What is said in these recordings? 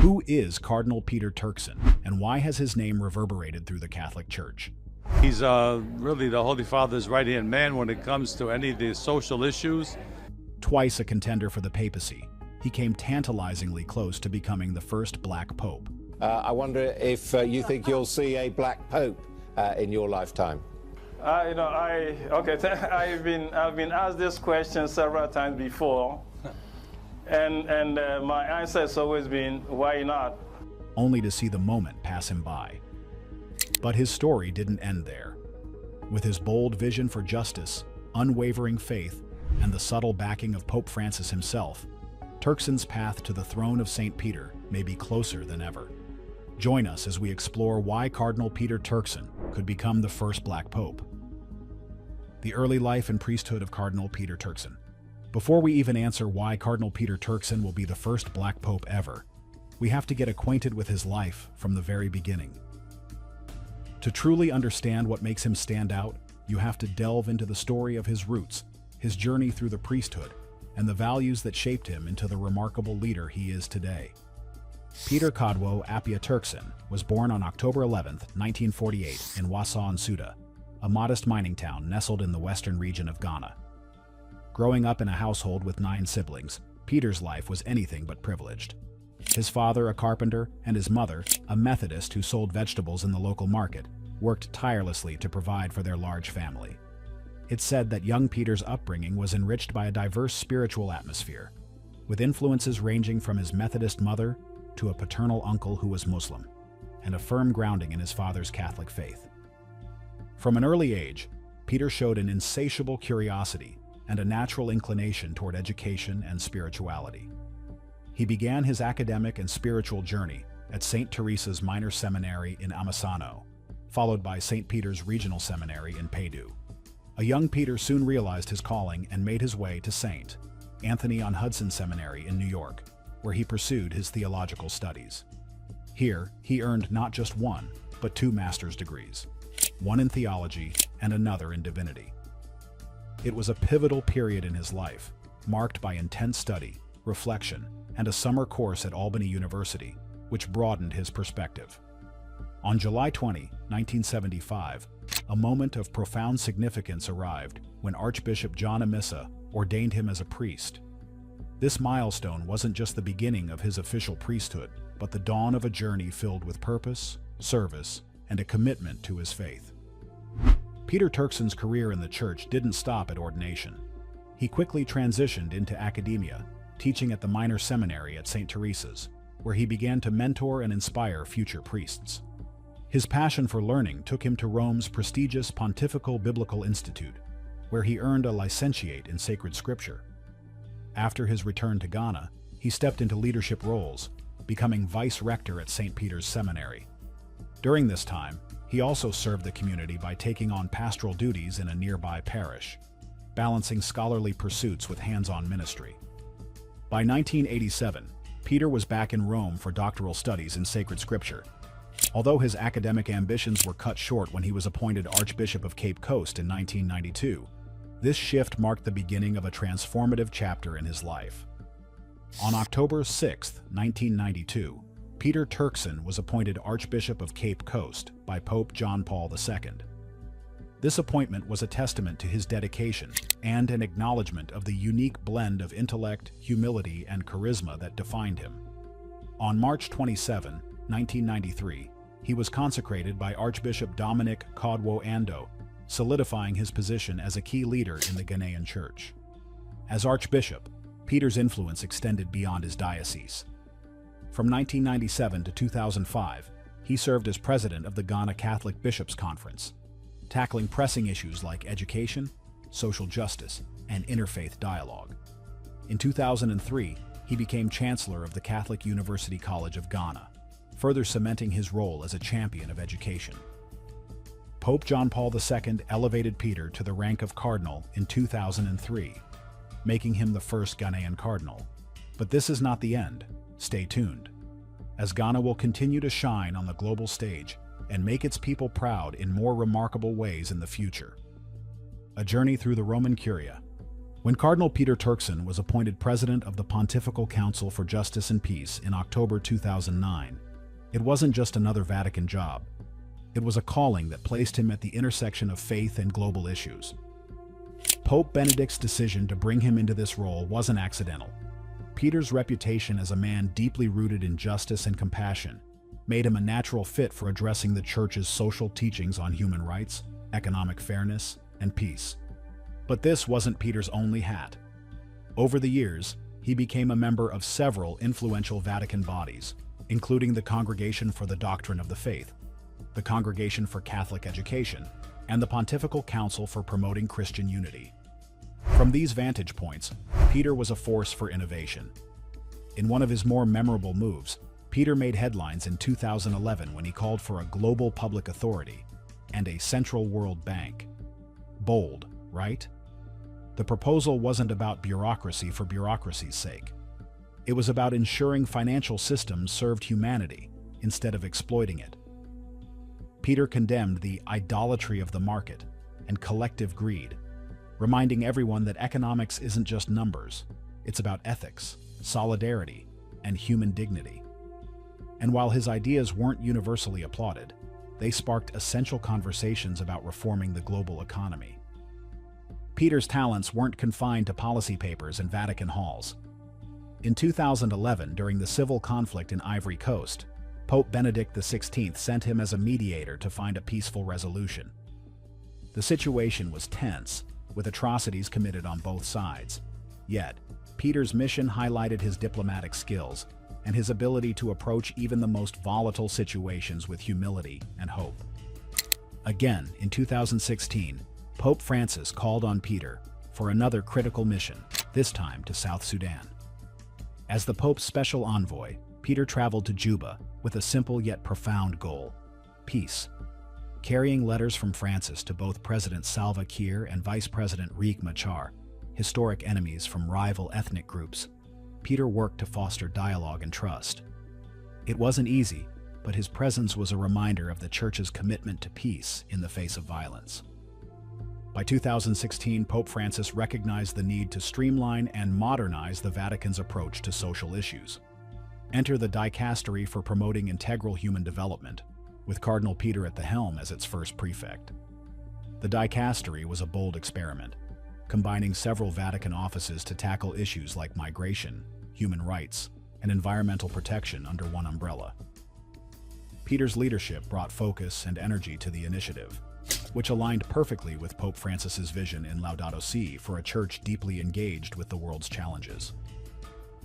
Who is Cardinal Peter Turkson, and why has his name reverberated through the Catholic Church? He's really the Holy Father's right-hand man when it comes to any of the social issues. Twice a contender for the papacy, he came tantalizingly close to becoming the first black pope. I wonder if you think you'll see a black pope in your lifetime. I've been asked this question several times before, and my answer has always been, why not? Only to see the moment pass him by. But his story didn't end there. With his bold vision for justice, unwavering faith, and the subtle backing of Pope Francis himself, Turkson's path to the throne of St. Peter may be closer than ever. Join us as we explore why Cardinal Peter Turkson could become the first black pope. The early life and priesthood of Cardinal Peter Turkson. Before we even answer why Cardinal Peter Turkson will be the first black pope ever, we have to get acquainted with his life from the very beginning. To truly understand what makes him stand out, you have to delve into the story of his roots, his journey through the priesthood, and the values that shaped him into the remarkable leader he is today. Peter Kadwo Apia Turkson was born on October 11, 1948 in Wassa-Nsouda, a modest mining town nestled in the western region of Ghana. Growing up in a household with 9 siblings, Peter's life was anything but privileged. His father, a carpenter, and his mother, a Methodist who sold vegetables in the local market, worked tirelessly to provide for their large family. It's said that young Peter's upbringing was enriched by a diverse spiritual atmosphere, with influences ranging from his Methodist mother to a paternal uncle who was Muslim, and a firm grounding in his father's Catholic faith. From an early age, Peter showed an insatiable curiosity and a natural inclination toward education and spirituality. He began his academic and spiritual journey at St. Teresa's Minor Seminary in Amasano, followed by St. Peter's Regional Seminary in Paidu. A young Peter soon realized his calling and made his way to St. Anthony-on-Hudson Seminary in New York, where he pursued his theological studies. Here, he earned not just one, but 2 master's degrees, one in theology and another in divinity. It was a pivotal period in his life, marked by intense study, reflection, and a summer course at Albany University, which broadened his perspective. On July 20, 1975, a moment of profound significance arrived when Archbishop John Amissa ordained him as a priest. This milestone wasn't just the beginning of his official priesthood, but the dawn of a journey filled with purpose, service, and a commitment to his faith. Peter Turkson's career in the church didn't stop at ordination. He quickly transitioned into academia, teaching at the Minor Seminary at St. Teresa's, where he began to mentor and inspire future priests. His passion for learning took him to Rome's prestigious Pontifical Biblical Institute, where he earned a licentiate in sacred scripture. After his return to Ghana, he stepped into leadership roles, becoming vice rector at St. Peter's Seminary. During this time, he also served the community by taking on pastoral duties in a nearby parish, balancing scholarly pursuits with hands-on ministry. By 1987, Peter was back in Rome for doctoral studies in sacred scripture. Although his academic ambitions were cut short when he was appointed Archbishop of Cape Coast in 1992, this shift marked the beginning of a transformative chapter in his life. On October 6, 1992, Peter Turkson was appointed Archbishop of Cape Coast by Pope John Paul II. This appointment was a testament to his dedication and an acknowledgement of the unique blend of intellect, humility, and charisma that defined him. On March 27, 1993, he was consecrated by Archbishop Dominic Kadwo Ando, solidifying his position as a key leader in the Ghanaian Church. As Archbishop, Peter's influence extended beyond his diocese. From 1997 to 2005, he served as president of the Ghana Catholic Bishops' Conference, tackling pressing issues like education, social justice, and interfaith dialogue. In 2003, he became chancellor of the Catholic University College of Ghana, further cementing his role as a champion of education. Pope John Paul II elevated Peter to the rank of cardinal in 2003, making him the first Ghanaian cardinal. But this is not the end. Stay tuned, as Ghana will continue to shine on the global stage and make its people proud in more remarkable ways in the future. A journey through the Roman Curia. When Cardinal Peter Turkson was appointed president of the Pontifical Council for Justice and Peace in October 2009, it wasn't just another Vatican job. It was a calling that placed him at the intersection of faith and global issues. Pope Benedict's decision to bring him into this role wasn't accidental. Peter's reputation as a man deeply rooted in justice and compassion made him a natural fit for addressing the Church's social teachings on human rights, economic fairness, and peace. But this wasn't Peter's only hat. Over the years, he became a member of several influential Vatican bodies, including the Congregation for the Doctrine of the Faith, the Congregation for Catholic Education, and the Pontifical Council for Promoting Christian Unity. From these vantage points, Peter was a force for innovation. In one of his more memorable moves, Peter made headlines in 2011 when he called for a global public authority and a central world bank. Bold, right? The proposal wasn't about bureaucracy for bureaucracy's sake. It was about ensuring financial systems served humanity instead of exploiting it. Peter condemned the idolatry of the market and collective greed, reminding everyone that economics isn't just numbers, it's about ethics, solidarity, and human dignity. And while his ideas weren't universally applauded, they sparked essential conversations about reforming the global economy. Peter's talents weren't confined to policy papers and Vatican halls. In 2011, during the civil conflict in Ivory Coast, Pope Benedict XVI sent him as a mediator to find a peaceful resolution. The situation was tense, with atrocities committed on both sides. Yet, Peter's mission highlighted his diplomatic skills and his ability to approach even the most volatile situations with humility and hope. Again, in 2016, Pope Francis called on Peter for another critical mission, this time to South Sudan. As the Pope's special envoy, Peter traveled to Juba with a simple yet profound goal: peace. Carrying letters from Francis to both President Salva Kiir and Vice President Riek Machar, historic enemies from rival ethnic groups, Peter worked to foster dialogue and trust. It wasn't easy, but his presence was a reminder of the Church's commitment to peace in the face of violence. By 2016, Pope Francis recognized the need to streamline and modernize the Vatican's approach to social issues. Enter the Dicastery for Promoting Integral Human Development, with Cardinal Peter at the helm as its first prefect. The Dicastery was a bold experiment, combining several Vatican offices to tackle issues like migration, human rights, and environmental protection under one umbrella. Peter's leadership brought focus and energy to the initiative, which aligned perfectly with Pope Francis's vision in Laudato Si for a church deeply engaged with the world's challenges.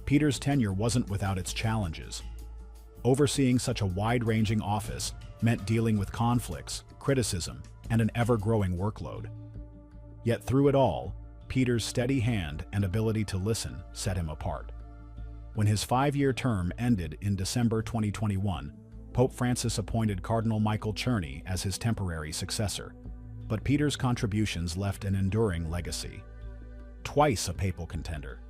Peter's tenure wasn't without its challenges. Overseeing such a wide-ranging office meant dealing with conflicts, criticism, and an ever-growing workload. Yet through it all, Peter's steady hand and ability to listen set him apart. When his 5-year term ended in December 2021, Pope Francis appointed Cardinal Michael Czerny as his temporary successor, but Peter's contributions left an enduring legacy. Twice a papal contender.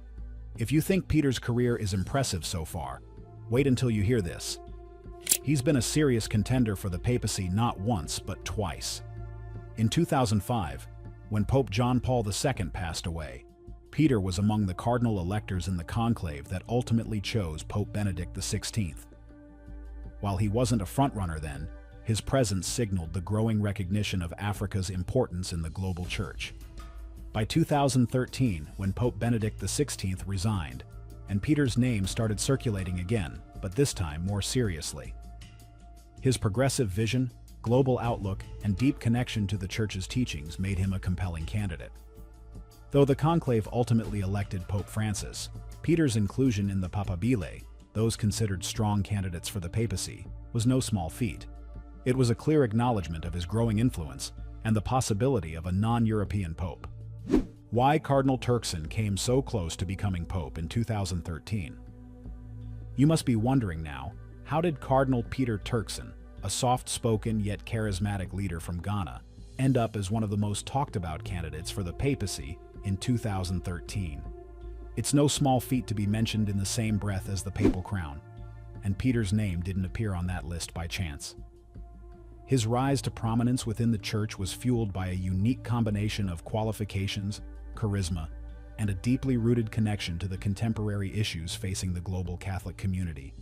If you think Peter's career is impressive so far, wait until you hear this. He's been a serious contender for the papacy not once, but twice. In 2005, when Pope John Paul II passed away, Peter was among the cardinal electors in the conclave that ultimately chose Pope Benedict XVI. While he wasn't a frontrunner then, his presence signaled the growing recognition of Africa's importance in the global church. By 2013, when Pope Benedict XVI resigned, and Peter's name started circulating again, but this time more seriously. His progressive vision, global outlook, and deep connection to the Church's teachings made him a compelling candidate. Though the conclave ultimately elected Pope Francis, Peter's inclusion in the Papabile, those considered strong candidates for the papacy, was no small feat. It was a clear acknowledgement of his growing influence and the possibility of a non-European pope. Why Cardinal Turkson came so close to becoming pope in 2013? You must be wondering now, how did Cardinal Peter Turkson, a soft-spoken yet charismatic leader from Ghana, end up as one of the most talked-about candidates for the papacy in 2013? It's no small feat to be mentioned in the same breath as the papal crown, and Peter's name didn't appear on that list by chance. His rise to prominence within the Church was fueled by a unique combination of qualifications, charisma, and a deeply rooted connection to the contemporary issues facing the global Catholic community.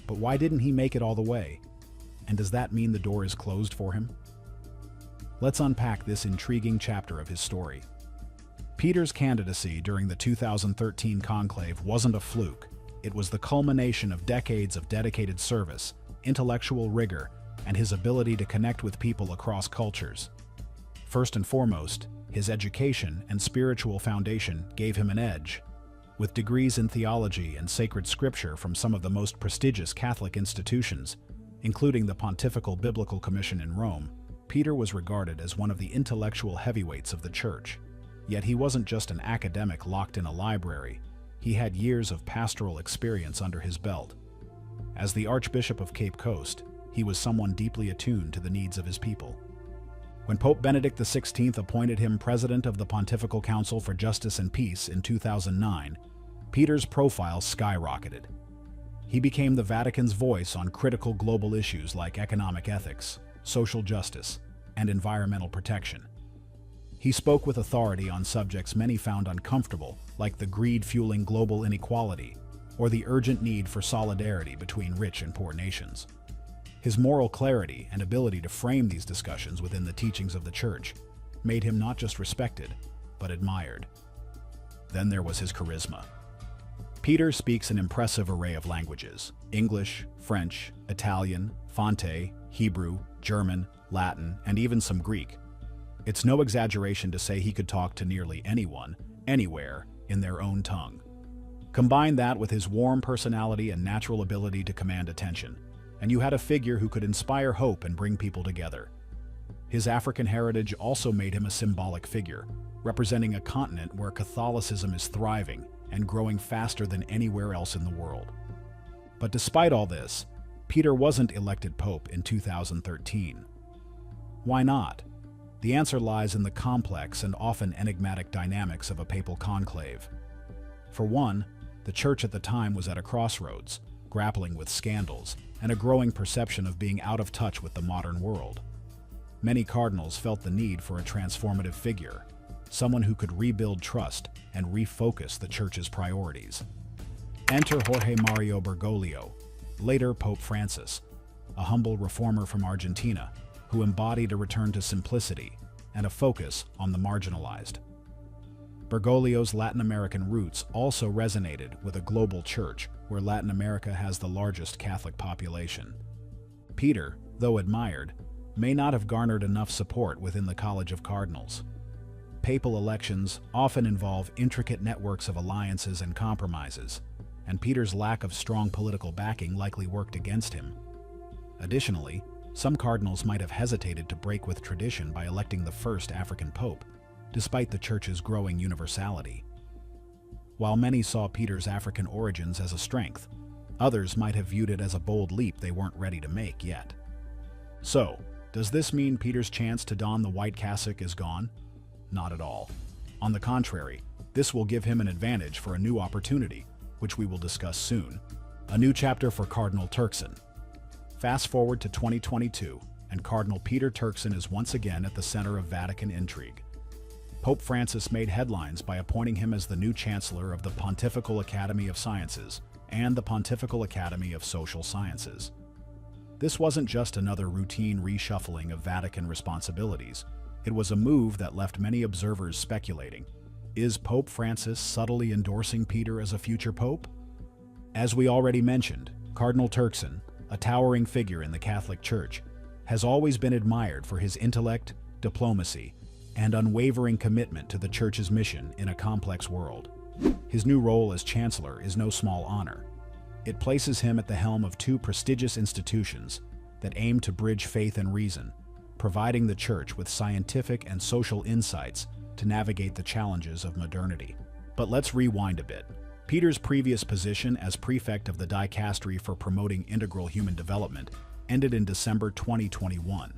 But why didn't he make it all the way? And does that mean the door is closed for him? Let's unpack this intriguing chapter of his story. Peter's candidacy during the 2013 conclave wasn't a fluke. It was the culmination of decades of dedicated service, intellectual rigor, and his ability to connect with people across cultures. First and foremost, his education and spiritual foundation gave him an edge. With degrees in theology and sacred scripture from some of the most prestigious Catholic institutions, including the Pontifical Biblical Commission in Rome, Peter was regarded as one of the intellectual heavyweights of the Church. Yet he wasn't just an academic locked in a library. He had years of pastoral experience under his belt. As the Archbishop of Cape Coast, he was someone deeply attuned to the needs of his people. When Pope Benedict XVI appointed him president of the Pontifical Council for Justice and Peace in 2009, Peter's profile skyrocketed. He became the Vatican's voice on critical global issues like economic ethics, social justice, and environmental protection. He spoke with authority on subjects many found uncomfortable, like the greed-fueling global inequality or the urgent need for solidarity between rich and poor nations. His moral clarity and ability to frame these discussions within the teachings of the Church made him not just respected, but admired. Then there was his charisma. Peter speaks an impressive array of languages: English, French, Italian, Fante, Hebrew, German, Latin, and even some Greek. It's no exaggeration to say he could talk to nearly anyone, anywhere, in their own tongue. Combine that with his warm personality and natural ability to command attention, and you had a figure who could inspire hope and bring people together. His African heritage also made him a symbolic figure, representing a continent where Catholicism is thriving and growing faster than anywhere else in the world. But despite all this, Peter wasn't elected pope in 2013. Why not? The answer lies in the complex and often enigmatic dynamics of a papal conclave. For one, the Church at the time was at a crossroads, grappling with scandals and a growing perception of being out of touch with the modern world. Many cardinals felt the need for a transformative figure, someone who could rebuild trust and refocus the Church's priorities. Enter Jorge Mario Bergoglio, later Pope Francis, a humble reformer from Argentina who embodied a return to simplicity and a focus on the marginalized. Bergoglio's Latin American roots also resonated with a global church where Latin America has the largest Catholic population. Peter, though admired, may not have garnered enough support within the College of Cardinals. Papal elections often involve intricate networks of alliances and compromises, and Peter's lack of strong political backing likely worked against him. Additionally, some cardinals might have hesitated to break with tradition by electing the first African pope, despite the Church's growing universality. While many saw Peter's African origins as a strength, others might have viewed it as a bold leap they weren't ready to make yet. So, does this mean Peter's chance to don the white cassock is gone? Not at all. On the contrary, this will give him an advantage for a new opportunity, which we will discuss soon. A new chapter for Cardinal Turkson. Fast forward to 2022, and Cardinal Peter Turkson is once again at the center of Vatican intrigue. Pope Francis made headlines by appointing him as the new Chancellor of the Pontifical Academy of Sciences and the Pontifical Academy of Social Sciences. This wasn't just another routine reshuffling of Vatican responsibilities. It was a move that left many observers speculating. Is Pope Francis subtly endorsing Peter as a future pope? As we already mentioned, Cardinal Turkson, a towering figure in the Catholic Church, has always been admired for his intellect, diplomacy, and unwavering commitment to the Church's mission in a complex world. His new role as Chancellor is no small honor. It places him at the helm of two prestigious institutions that aim to bridge faith and reason, providing the Church with scientific and social insights to navigate the challenges of modernity. But let's rewind a bit. Peter's previous position as prefect of the Dicastery for Promoting Integral Human Development ended in December 2021.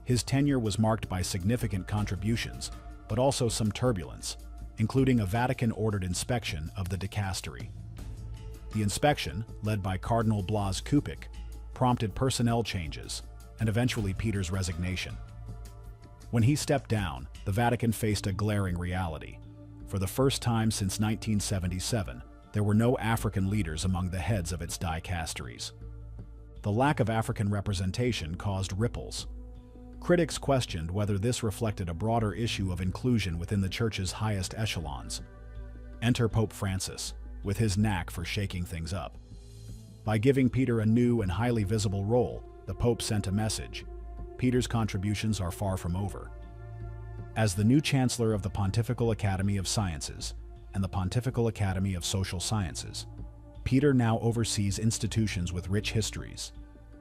His tenure was marked by significant contributions, but also some turbulence, including a Vatican-ordered inspection of the Dicastery. The inspection, led by Cardinal Blas Kupik, prompted personnel changes and eventually Peter's resignation. When he stepped down, the Vatican faced a glaring reality. For the first time since 1977, there were no African leaders among the heads of its dicasteries. The lack of African representation caused ripples. Critics questioned whether this reflected a broader issue of inclusion within the Church's highest echelons. Enter Pope Francis, with his knack for shaking things up. By giving Peter a new and highly visible role, the Pope sent a message: Peter's contributions are far from over. As the new Chancellor of the Pontifical Academy of Sciences and the Pontifical Academy of Social Sciences, Peter now oversees institutions with rich histories.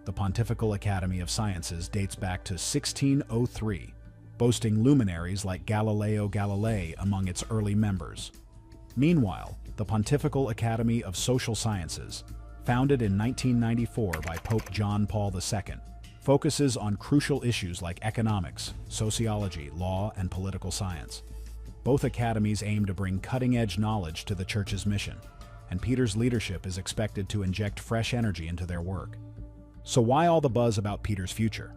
The Pontifical Academy of Sciences dates back to 1603, boasting luminaries like Galileo Galilei among its early members. Meanwhile, the Pontifical Academy of Social Sciences, founded in 1994 by Pope John Paul II, focuses on crucial issues like economics, sociology, law, and political science. Both academies aim to bring cutting-edge knowledge to the Church's mission, and Peter's leadership is expected to inject fresh energy into their work. So why all the buzz about Peter's future?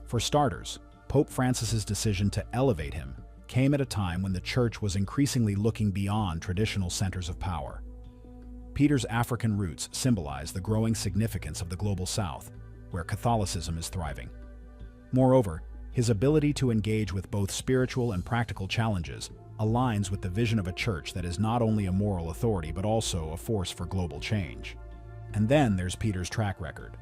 For starters, Pope Francis's decision to elevate him came at a time when the Church was increasingly looking beyond traditional centers of power. Peter's African roots symbolize the growing significance of the Global South, where Catholicism is thriving. Moreover, his ability to engage with both spiritual and practical challenges aligns with the vision of a church that is not only a moral authority but also a force for global change. And then there's Peter's track record.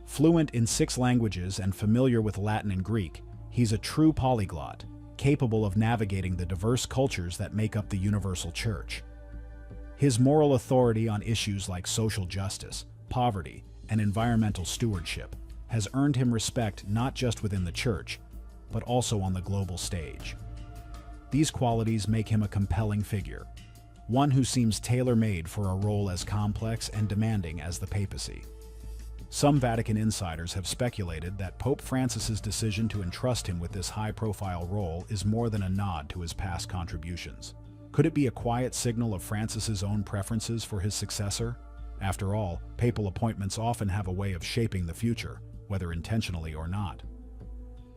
Fluent in 6 languages and familiar with Latin and Greek, he's a true polyglot, capable of navigating the diverse cultures that make up the universal church. His moral authority on issues like social justice, poverty, and environmental stewardship has earned him respect not just within the church, but also on the global stage. These qualities make him a compelling figure, one who seems tailor-made for a role as complex and demanding as the papacy. Some Vatican insiders have speculated that Pope Francis's decision to entrust him with this high-profile role is more than a nod to his past contributions. Could it be a quiet signal of Francis's own preferences for his successor? After all, papal appointments often have a way of shaping the future, whether intentionally or not.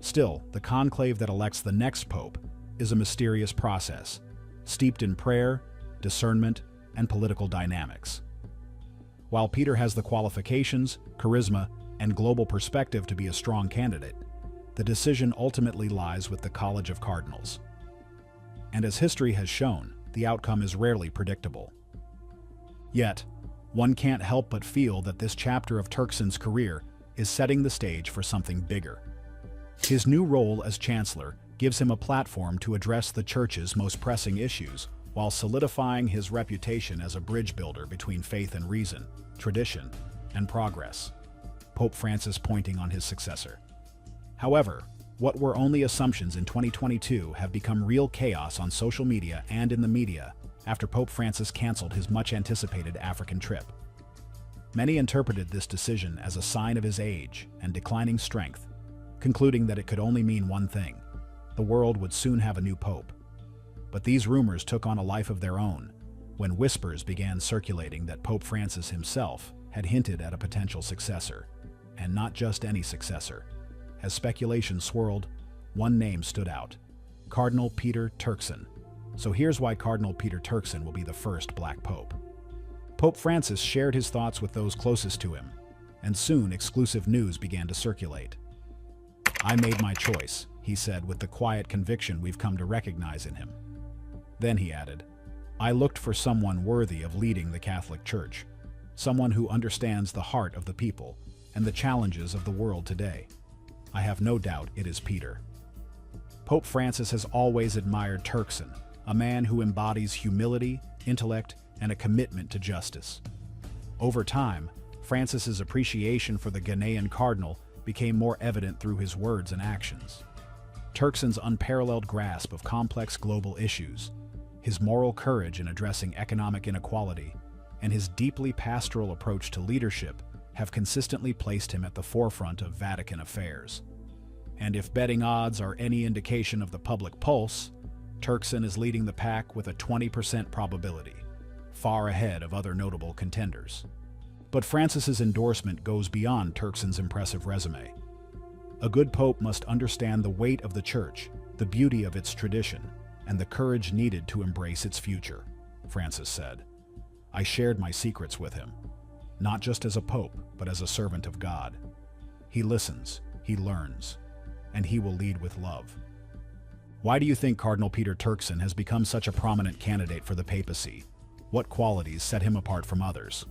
Still, the conclave that elects the next pope is a mysterious process, steeped in prayer, discernment, and political dynamics. While Peter has the qualifications, charisma, and global perspective to be a strong candidate, the decision ultimately lies with the College of Cardinals. And as history has shown, the outcome is rarely predictable. Yet, one can't help but feel that this chapter of Turkson's career is setting the stage for something bigger. His new role as Chancellor gives him a platform to address the Church's most pressing issues, while solidifying his reputation as a bridge builder between faith and reason, tradition, and progress. Pope Francis pointing on his successor. However, what were only assumptions in 2022 have become real chaos on social media and in the media after Pope Francis canceled his much-anticipated African trip. Many interpreted this decision as a sign of his age and declining strength, concluding that it could only mean one thing: the world would soon have a new pope. But these rumors took on a life of their own when whispers began circulating that Pope Francis himself had hinted at a potential successor, and not just any successor. As speculation swirled, one name stood out: Cardinal Peter Turkson. So here's why Cardinal Peter Turkson will be the first Black Pope. Pope Francis shared his thoughts with those closest to him, and soon exclusive news began to circulate. "I made my choice," he said with the quiet conviction we've come to recognize in him. Then he added, "I looked for someone worthy of leading the Catholic Church, someone who understands the heart of the people and the challenges of the world today. I have no doubt it is Peter." Pope Francis has always admired Turkson, a man who embodies humility, intellect, and a commitment to justice. Over time, Francis's appreciation for the Ghanaian cardinal became more evident through his words and actions. Turkson's unparalleled grasp of complex global issues, his moral courage in addressing economic inequality, and his deeply pastoral approach to leadership have consistently placed him at the forefront of Vatican affairs. And if betting odds are any indication of the public pulse, Turkson is leading the pack with a 20% probability, far ahead of other notable contenders. But Francis's endorsement goes beyond Turkson's impressive resume. A good pope must understand the weight of the Church, the beauty of its tradition, and the courage needed to embrace its future, Francis said. I shared my secrets with him, not just as a pope, but as a servant of God. He listens, he learns, and he will lead with love. Why do you think Cardinal Peter Turkson has become such a prominent candidate for the papacy? What qualities set him apart from others?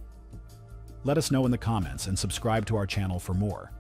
Let us know in the comments and subscribe to our channel for more.